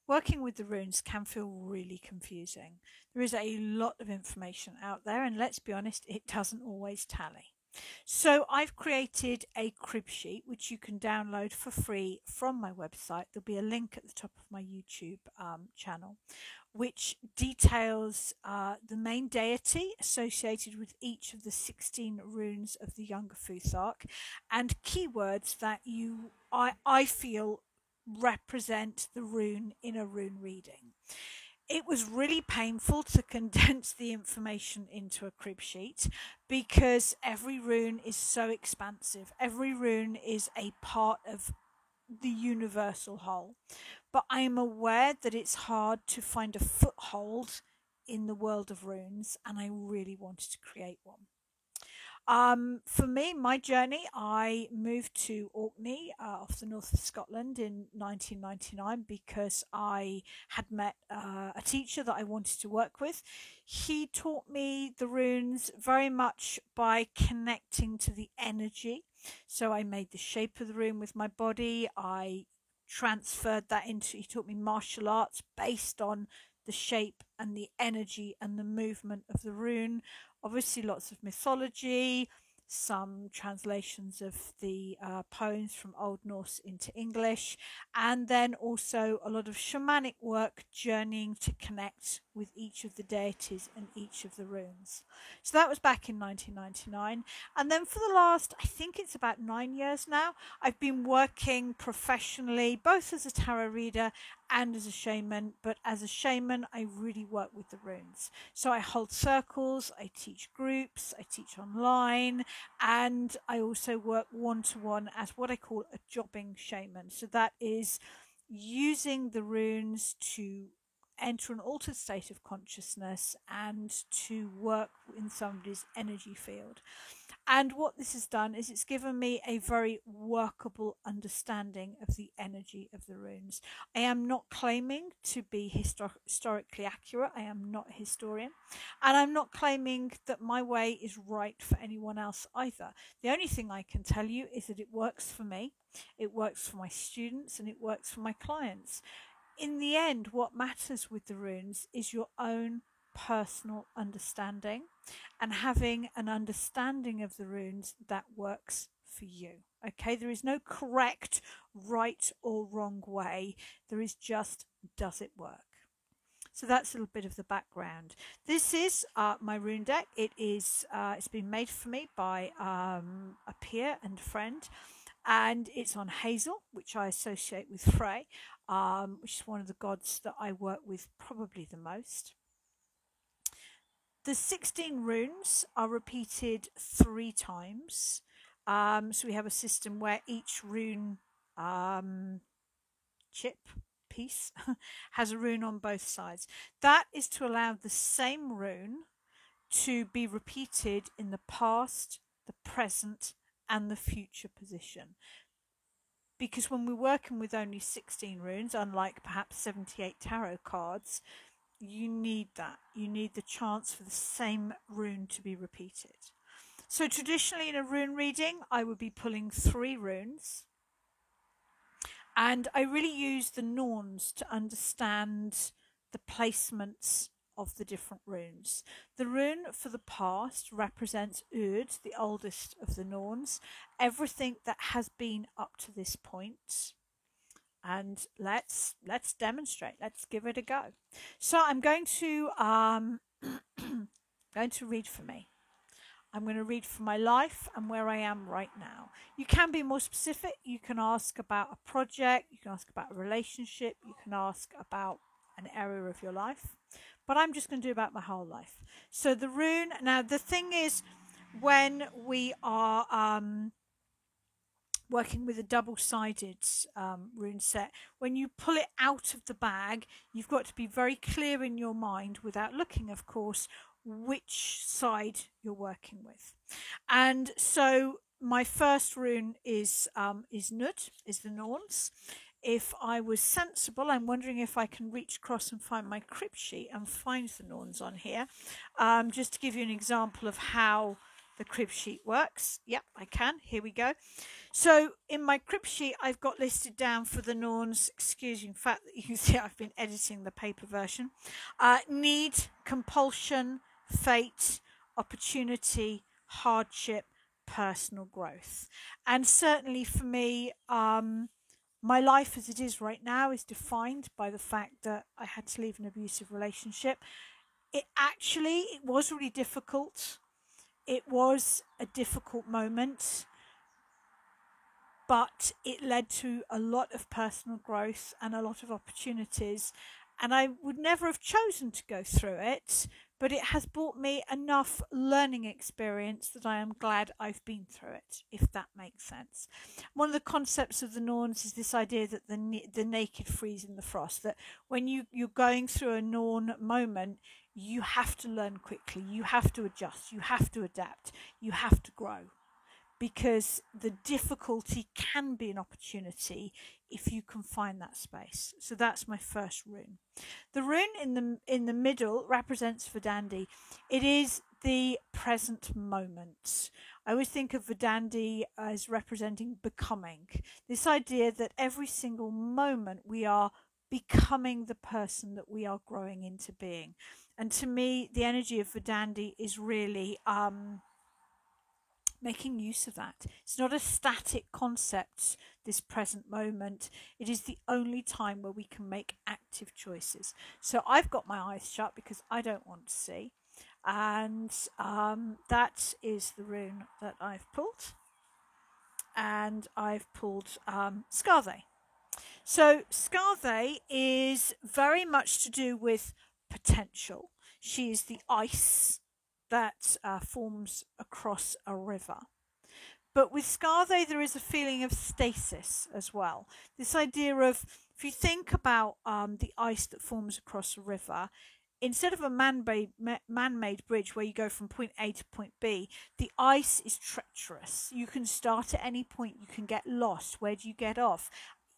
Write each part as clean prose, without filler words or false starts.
Working with the runes can feel really confusing. There is a lot of information out there, and let's be honest, it doesn't always tally. So I've created a crib sheet which you can download for free from my website. There'll be a link at the top of my YouTube channel, which details the main deity associated with each of the 16 runes of the Younger Futhark and keywords that I feel represent the rune in a rune reading. It was really painful to condense the information into a crib sheet because every rune is so expansive. Every rune is a part of the universal whole. But I am aware that it's hard to find a foothold in the world of runes, and I really wanted to create one. For me, my journey, I moved to Orkney off the north of Scotland in 1999 because I had met a teacher that I wanted to work with. He taught me the runes very much by connecting to the energy. So I made the shape of the rune with my body. I transferred that into, he taught me martial arts based on the shape and the energy and the movement of the rune. Obviously, lots of mythology, some translations of the poems from Old Norse into English, and then also a lot of shamanic work journeying to connect with each of the deities and each of the runes. So that was back in 1999. And then for the last, I think it's about 9 years now, I've been working professionally, both as a tarot reader and as a shaman. But as a shaman, I really work with the runes. So I hold circles, I teach groups, I teach online, and I also work one-to-one as what I call a jobbing shaman. So that is using the runes to enter an altered state of consciousness and to work in somebody's energy field. And what this has done is it's given me a very workable understanding of the energy of the runes. I am not claiming to be historically accurate. I am not a historian. And I'm not claiming that my way is right for anyone else either. The only thing I can tell you is that it works for me, it works for my students, and it works for my clients. In the end, what matters with the runes is your own personal understanding and having an understanding of the runes that works for you. Okay, there is no correct, right, or wrong way. There is just, does it work? So that's a little bit of the background. This is my rune deck. It's been made for me by a peer and friend, and it's on Hazel, which I associate with Frey, which is one of the gods that I work with probably the most. The 16 runes are repeated 3 times. So we have a system where each rune chip piece has a rune on both sides. That is to allow the same rune to be repeated in the past, the present, and the future position. Because when we're working with only 16 runes, unlike perhaps 78 tarot cards, you need that. You need the chance for the same rune to be repeated. So traditionally in a rune reading, I would be pulling 3 runes. And I really use the Norns to understand the placements of the different runes. The rune for the past represents Urd, the oldest of the Norns, everything that has been up to this point. And let's demonstrate. Let's give it a go. So I'm going to going to read for me. I'm going to read for my life and where I am right now. You can be more specific. You can ask about a project. You can ask about a relationship. You can ask about an area of your life. But I'm just going to do about my whole life. So the rune. Now, the thing is, when we are working with a double-sided rune set, when you pull it out of the bag, you've got to be very clear in your mind, without looking, of course, which side you're working with. And so my first rune is Nud, is the Norns. If I was sensible, I'm wondering if I can reach across and find my crib sheet and find the Norns on here, just to give you an example of how the crib sheet works. Yep, I can. Here we go. So in my crib sheet, I've got listed down for the Norns, excuse me, in fact, you can see I've been editing the paper version. Need, compulsion, fate, opportunity, hardship, personal growth. And certainly for me, my life as it is right now is defined by the fact that I had to leave an abusive relationship. It was really difficult. It was a difficult moment, but it led to a lot of personal growth and a lot of opportunities. And I would never have chosen to go through it, but it has brought me enough learning experience that I am glad I've been through it, if that makes sense. One of the concepts of the Norns is this idea that the naked freeze in the frost, that when you're going through a Norn moment, you have to learn quickly, you have to adjust, you have to adapt, you have to grow, because the difficulty can be an opportunity if you can find that space. So that's my first rune. The rune in the middle represents Verdandi. It is the present moment. I always think of Verdandi as representing becoming. This idea that every single moment we are becoming the person that we are growing into being. And to me, the energy of Verdandi is really making use of that. It's not a static concept, this present moment. It is the only time where we can make active choices. So I've got my eyes shut because I don't want to see. And that is the rune that I've pulled. And I've pulled Scarthe. So Scarthe is very much to do with potential. She is the ice that forms across a river. But with Scarthe, there is a feeling of stasis as well. This idea of, if you think about the ice that forms across a river, instead of a man-made bridge where you go from point A to point B, the ice is treacherous. You can start at any point, you can get lost. Where do you get off?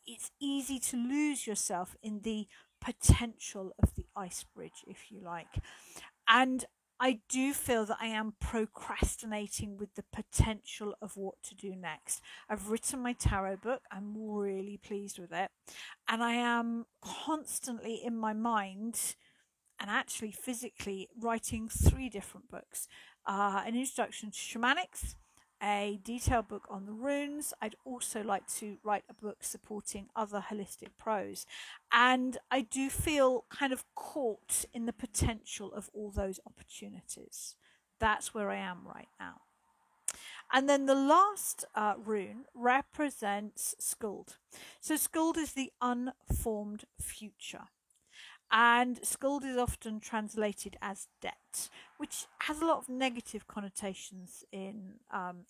It's easy to lose yourself in the potential of the ice bridge, if you like. And I do feel that I am procrastinating with the potential of what to do next. I've written my tarot book. I'm really pleased with it. And I am constantly in my mind and actually physically writing 3 different books. An introduction to shamanics, a detailed book on the runes. I'd also like to write a book supporting other holistic prose. And I do feel kind of caught in the potential of all those opportunities. That's where I am right now. And then the last rune represents Skuld. So Skuld is the unformed future. And Skuld is often translated as debt, which has a lot of negative connotations in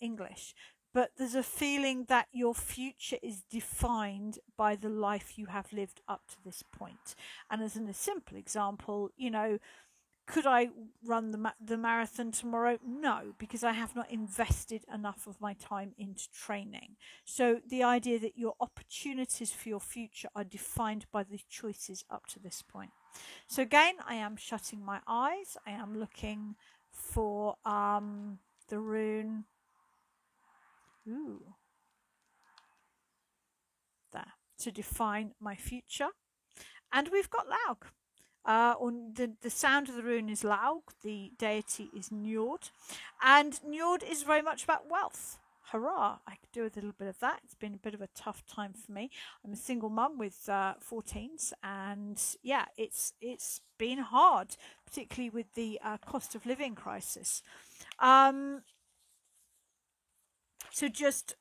English. But there's a feeling that your future is defined by the life you have lived up to this point. And as in a simple example, could I run the marathon tomorrow? No, because I have not invested enough of my time into training. So the idea that your opportunities for your future are defined by the choices up to this point. So again, I am shutting my eyes. I am looking for the rune. There, to define my future. And we've got Laug. The sound of the rune is Laug, the deity is Njord, and Njord is very much about wealth. Hurrah, I could do a little bit of that. It's been a bit of a tough time for me. I'm a single mum with 14s, and yeah, it's been hard, particularly with the cost of living crisis. So just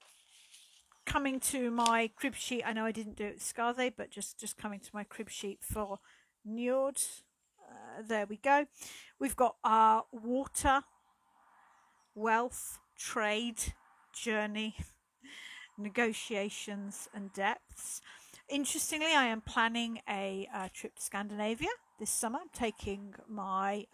coming to my crib sheet, I know I didn't do it with Scarthe, but just coming to my crib sheet for Njord. There we go. We've got water, wealth, trade, journey, negotiations, and depths. Interestingly, I am planning a trip to Scandinavia this summer. I'm taking my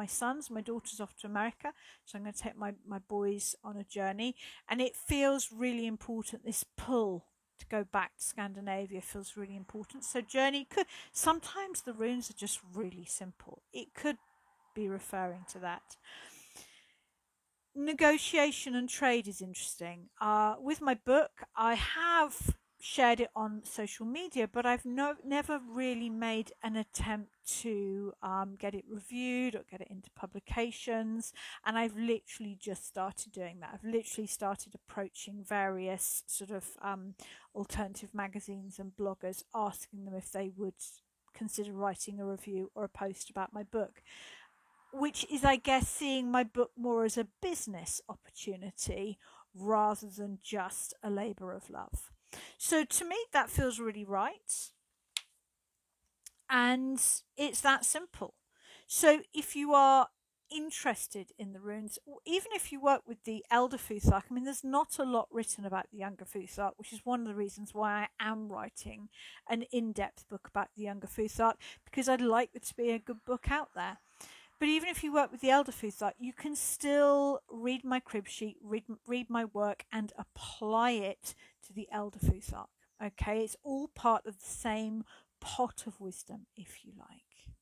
sons, my daughters off to America, so I'm going to take my boys on a journey, and it feels really important. This pull to go back to Scandinavia feels really important. So journey sometimes the runes are just really simple. It could be referring to that. negotiation and trade is interesting. With my book, I have shared it on social media, but I've never really made an attempt to get it reviewed or get it into publications. And I've literally just started doing that. I've literally started approaching various sort of alternative magazines and bloggers, asking them if they would consider writing a review or a post about my book, which is, I guess, seeing my book more as a business opportunity rather than just a labour of love. So to me, that feels really right. And it's that simple. So if you are interested in the runes, even if you work with the elder Futhark, I mean, there's not a lot written about the younger Futhark, which is one of the reasons why I am writing an in-depth book about the younger Futhark, because I'd like there to be a good book out there. But even if you work with the elder Futhark, you can still read my crib sheet, read my work, and apply it to the elder Futhark. Okay, it's all part of the same pot of wisdom, if you like.